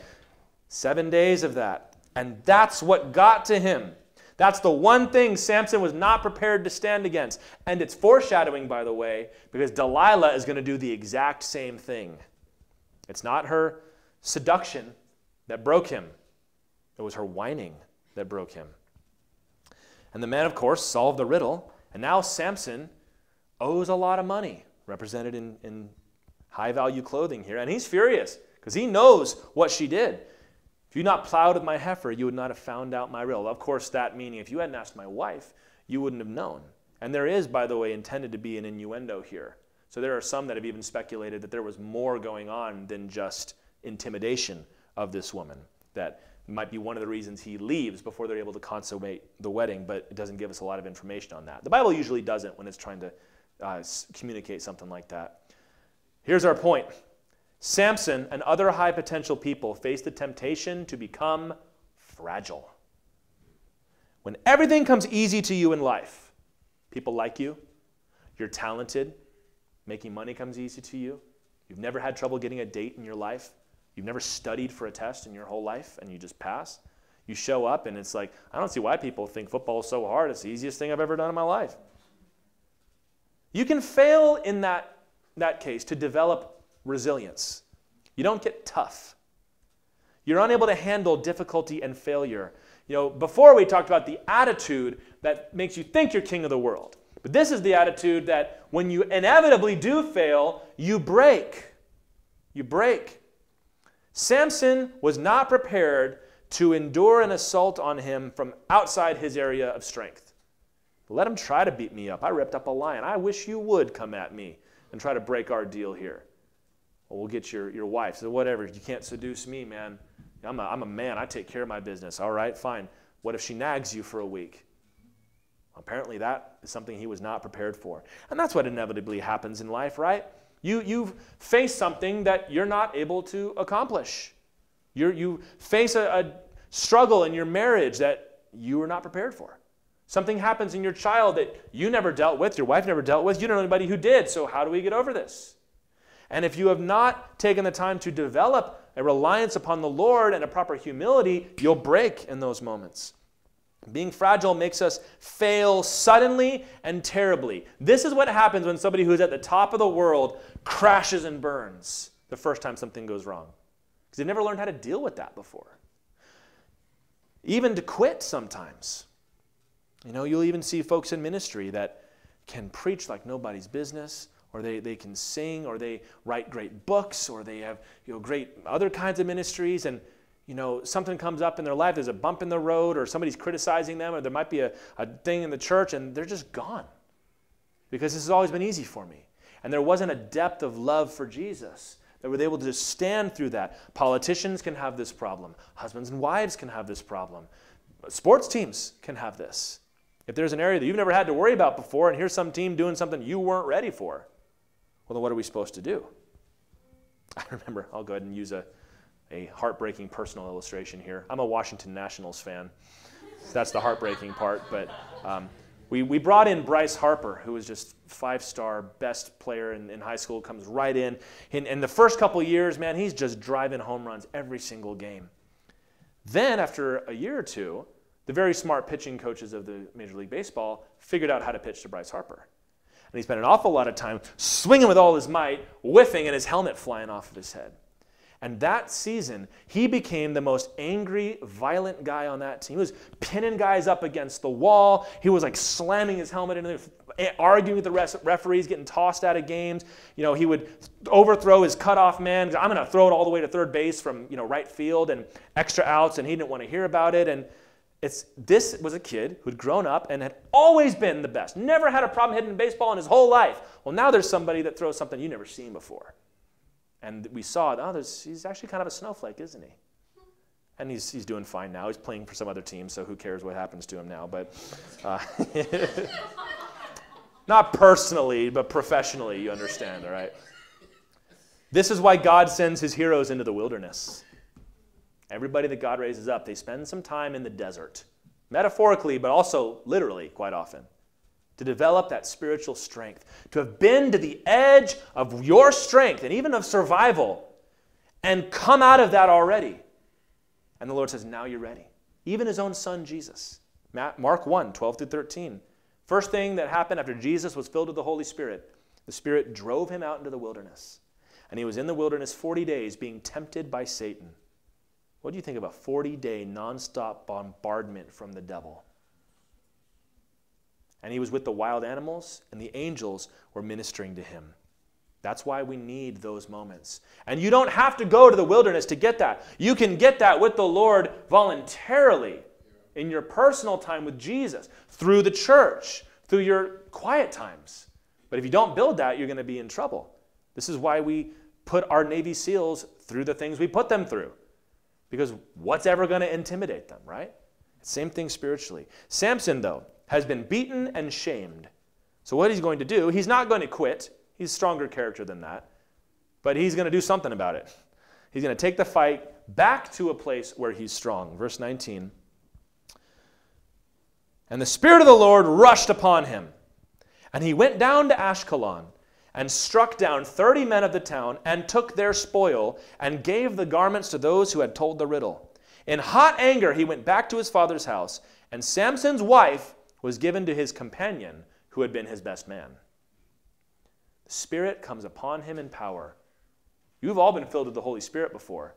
7 days of that. And that's what got to him. That's the one thing Samson was not prepared to stand against. And it's foreshadowing, by the way, because Delilah is going to do the exact same thing. It's not her seduction that broke him. It was her whining that broke him. And the man, of course, solved the riddle. And now Samson owes a lot of money, represented in high-value clothing here. And he's furious because he knows what she did. If you had not plowed with my heifer, you would not have found out my riddle. Of course, that meaning if you hadn't asked my wife, you wouldn't have known. And there is, by the way, intended to be an innuendo here. So there are some that have even speculated that there was more going on than just intimidation of this woman. That might be one of the reasons he leaves before they're able to consummate the wedding, but it doesn't give us a lot of information on that. The Bible usually doesn't when it's trying to communicate something like that. Here's our point. Samson and other high potential people face the temptation to become fragile. When everything comes easy to you in life, people like you, you're talented, making money comes easy to you, you've never had trouble getting a date in your life, you've never studied for a test in your whole life and you just pass. You show up and it's like, I don't see why people think football is so hard. It's the easiest thing I've ever done in my life. You can fail in that case to develop resilience. You don't get tough. You're unable to handle difficulty and failure. Before we talked about the attitude that makes you think you're king of the world. But this is the attitude that when you inevitably do fail, you break. You break. Samson was not prepared to endure an assault on him from outside his area of strength. Let him try to beat me up. I ripped up a lion. I wish you would come at me and try to break our deal here. Well, we'll get your wife. So whatever, you can't seduce me, man. I'm a man. I take care of my business. All right, fine. What if she nags you for a week? Apparently that is something he was not prepared for. And that's what inevitably happens in life, right? You face something that you're not able to accomplish. You face a struggle in your marriage that you were not prepared for. Something happens in your child that you never dealt with, your wife never dealt with, you don't know anybody who did, so how do we get over this? And if you have not taken the time to develop a reliance upon the Lord and a proper humility, you'll break in those moments. Being fragile makes us fail suddenly and terribly. This is what happens when somebody who's at the top of the world crashes and burns the first time something goes wrong. Because they've never learned how to deal with that before. Even to quit sometimes. You know, you'll even see folks in ministry that can preach like nobody's business, or they can sing, or they write great books, or they have great other kinds of ministries, and something comes up in their life, there's a bump in the road, or somebody's criticizing them, or there might be a thing in the church, and they're just gone. Because this has always been easy for me. And there wasn't a depth of love for Jesus that were able to just stand through that. Politicians can have this problem. Husbands and wives can have this problem. Sports teams can have this. If there's an area that you've never had to worry about before, and here's some team doing something you weren't ready for, well, then what are we supposed to do? I remember, I'll go ahead and use a heartbreaking personal illustration here. I'm a Washington Nationals fan. That's the heartbreaking part. But we brought in Bryce Harper, who was just 5-star best player in high school, comes right in. In the first couple years, man, he's just driving home runs every single game. Then after a year or two, the very smart pitching coaches of the Major League Baseball figured out how to pitch to Bryce Harper. And he spent an awful lot of time swinging with all his might, whiffing, and his helmet flying off of his head. And that season, he became the most angry, violent guy on that team. He was pinning guys up against the wall. He was like slamming his helmet into there, arguing with the referees, getting tossed out of games. He would overthrow his cutoff man. I'm going to throw it all the way to third base from right field and extra outs, and he didn't want to hear about it. And this was a kid who'd grown up and had always been the best. Never had a problem hitting baseball in his whole life. Well, now there's somebody that throws something you've never seen before. And we saw, he's actually kind of a snowflake, isn't he? And he's doing fine now. He's playing for some other team, so who cares what happens to him now. But not personally, but professionally, you understand, all right? This is why God sends his heroes into the wilderness. Everybody that God raises up, they spend some time in the desert, metaphorically, but also literally quite often, to develop that spiritual strength, to have been to the edge of your strength and even of survival and come out of that already. And the Lord says, now you're ready. Even his own son, Jesus. Mark 1, 12 through 13. First thing that happened after Jesus was filled with the Holy Spirit, the Spirit drove him out into the wilderness. And he was in the wilderness 40 days being tempted by Satan. What do you think of a 40-day nonstop bombardment from the devil? And he was with the wild animals, and the angels were ministering to him. That's why we need those moments. And you don't have to go to the wilderness to get that. You can get that with the Lord voluntarily in your personal time with Jesus, through the church, through your quiet times. But if you don't build that, you're going to be in trouble. This is why we put our Navy SEALs through the things we put them through. Because what's ever going to intimidate them, right? Same thing spiritually. Samson, though, has been beaten and shamed. So what he's going to do, he's not going to quit. He's a stronger character than that. But he's going to do something about it. He's going to take the fight back to a place where he's strong. Verse 19. And the Spirit of the Lord rushed upon him, and he went down to Ashkelon, and struck down 30 men of the town, and took their spoil, and gave the garments to those who had told the riddle. In hot anger he went back to his father's house, and Samson's wife was given to his companion, who had been his best man. The Spirit comes upon him in power. You've all been filled with the Holy Spirit before.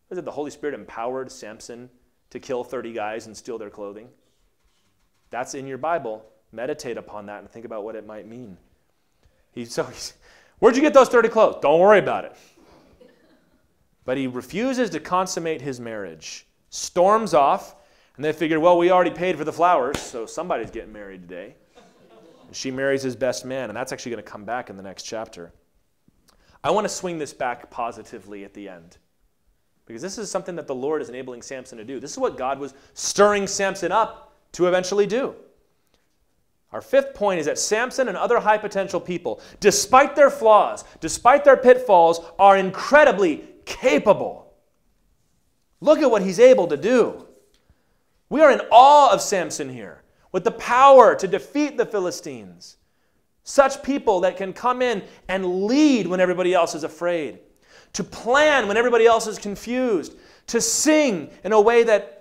Is it the Holy Spirit empowered Samson to kill 30 guys and steal their clothing? That's in your Bible. meditate upon that and think about what it might mean. Where'd you get those 30 clothes? Don't worry about it. But he refuses to consummate his marriage, storms off, and they figured, well, we already paid for the flowers, so somebody's getting married today. And she marries his best man, and that's actually going to come back in the next chapter. I want to swing this back positively at the end, because this is something that the Lord is enabling Samson to do. This is what God was stirring Samson up to eventually do. Our fifth point is that Samson and other high potential people, despite their flaws, despite their pitfalls, are incredibly capable. Look at what he's able to do. We are in awe of Samson here, with the power to defeat the Philistines. Such people that can come in and lead when everybody else is afraid, to plan when everybody else is confused, to sing in a way that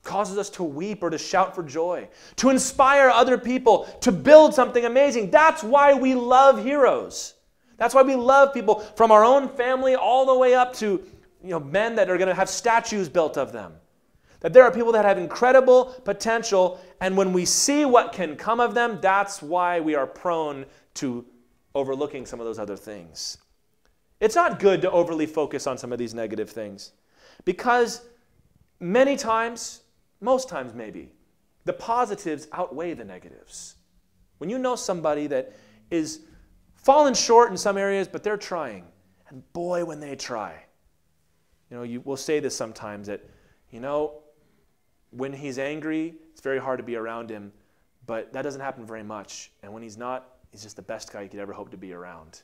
causes us to weep or to shout for joy, to inspire other people, to build something amazing. That's why we love heroes. That's why we love people from our own family all the way up to men that are going to have statues built of them. That there are people that have incredible potential, and when we see what can come of them, that's why we are prone to overlooking some of those other things. It's not good to overly focus on some of these negative things, because many times, most times maybe, the positives outweigh the negatives. When you know somebody that is fallen short in some areas, but they're trying, and boy, when they try. We'll say this sometimes that, when he's angry, it's very hard to be around him, but that doesn't happen very much. And when he's not, he's just the best guy you could ever hope to be around.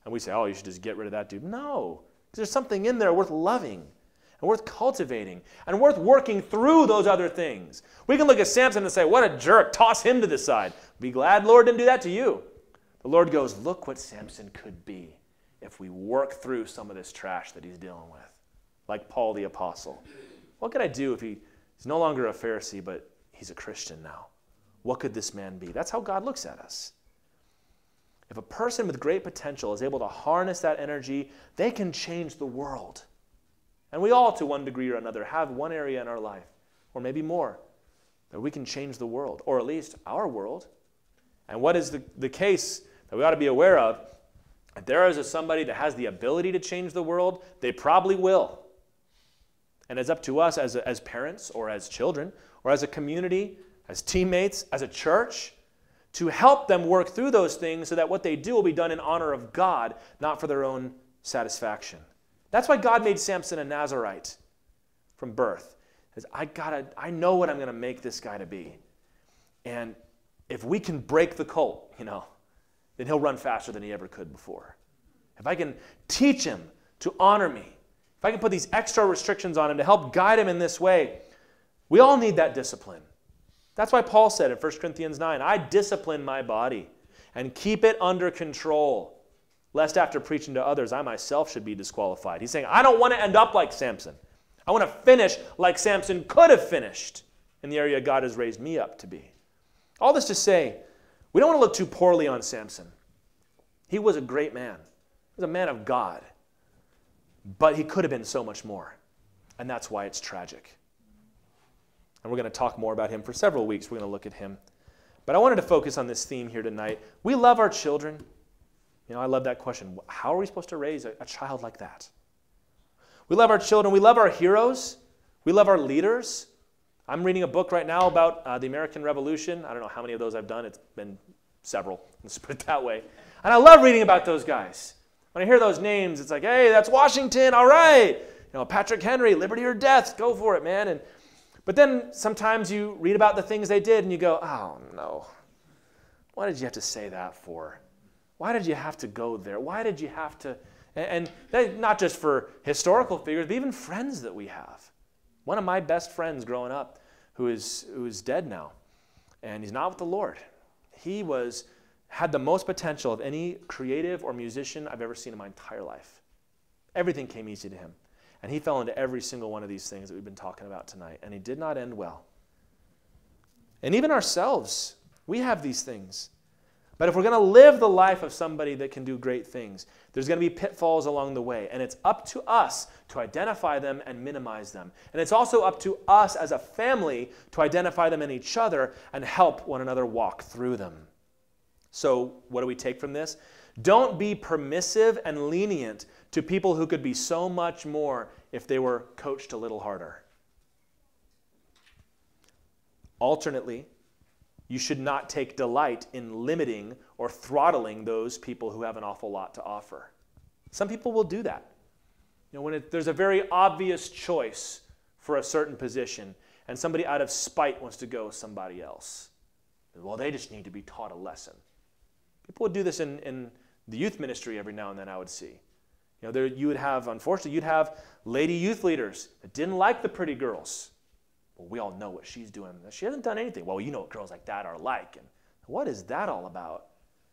And we say, oh, you should just get rid of that dude. No, because there's something in there worth loving and worth cultivating and worth working through those other things. We can look at Samson and say, what a jerk, toss him to the side. Be glad Lord didn't do that to you. The Lord goes, look what Samson could be if we work through some of this trash that he's dealing with. Like Paul the Apostle. What could I do if he's no longer a Pharisee, but he's a Christian now? What could this man be? That's how God looks at us. If a person with great potential is able to harness that energy, they can change the world. And we all, to one degree or another, have one area in our life, or maybe more, that we can change the world, or at least our world. And what is the case that we ought to be aware of? If there is somebody that has the ability to change the world, they probably will. And it's up to us as parents or as children or as a community, as teammates, as a church, to help them work through those things so that what they do will be done in honor of God, not for their own satisfaction. That's why God made Samson a Nazirite from birth. Because I know what I'm going to make this guy to be. And if we can break the cult, then he'll run faster than he ever could before. If I can teach him to honor me, if I can put these extra restrictions on him to help guide him in this way, we all need that discipline. That's why Paul said in 1 Corinthians 9, I discipline my body and keep it under control, lest after preaching to others, I myself should be disqualified. He's saying, I don't want to end up like Samson. I want to finish like Samson could have finished in the area God has raised me up to be. All this to say, we don't want to look too poorly on Samson. He was a great man. He was a man of God. But he could have been so much more. And that's why it's tragic. And we're going to talk more about him for several weeks. We're going to look at him. But I wanted to focus on this theme here tonight. We love our children. I love that question. How are we supposed to raise a child like that? We love our children. We love our heroes. We love our leaders. I'm reading a book right now about the American Revolution. I don't know how many of those I've done. It's been several. Let's put it that way. And I love reading about those guys. When I hear those names, it's like, hey, that's Washington, all right. Patrick Henry, liberty or death, go for it, man. But then sometimes you read about the things they did and you go, oh, no. Why did you have to say that for? Why did you have to go there? Why did you have to? And not just for historical figures, but even friends that we have. One of my best friends growing up who is dead now, and he's not with the Lord. He had the most potential of any creative or musician I've ever seen in my entire life. Everything came easy to him. And he fell into every single one of these things that we've been talking about tonight. And he did not end well. And even ourselves, we have these things. But if we're going to live the life of somebody that can do great things, there's going to be pitfalls along the way. And it's up to us to identify them and minimize them. And it's also up to us as a family to identify them in each other and help one another walk through them. So what do we take from this? Don't be permissive and lenient to people who could be so much more if they were coached a little harder. Alternately, you should not take delight in limiting or throttling those people who have an awful lot to offer. Some people will do that. When there's a very obvious choice for a certain position, and somebody out of spite wants to go with somebody else. Well, they just need to be taught a lesson. People would do this in the youth ministry every now and then, I would see. Unfortunately, you'd have lady youth leaders that didn't like the pretty girls. Well, we all know what she's doing. She hasn't done anything. Well, you know what girls like that are like. And what is that all about?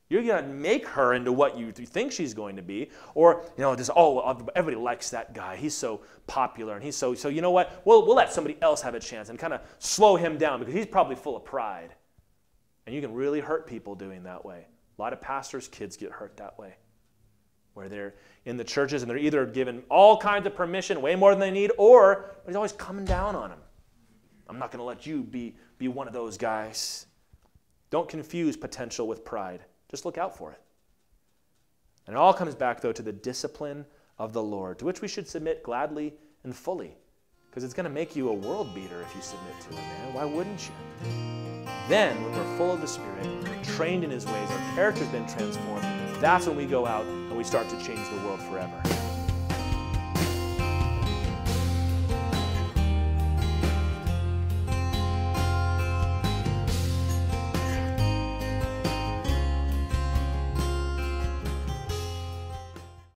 You're going to make her into what you think she's going to be. Or, everybody likes that guy. He's so popular. And he's so you know what? We'll let somebody else have a chance and kind of slow him down because he's probably full of pride. And you can really hurt people doing that way. A lot of pastors' kids get hurt that way, where they're in the churches and they're either given all kinds of permission, way more than they need, or he's always coming down on them. I'm not going to let you be one of those guys. Don't confuse potential with pride. Just look out for it. And it all comes back, though, to the discipline of the Lord, to which we should submit gladly and fully, because it's going to make you a world beater if you submit to it, man. Why wouldn't you? Then, when we're full of the Spirit, trained in His ways, our character's been transformed, that's when we go out and we start to change the world forever.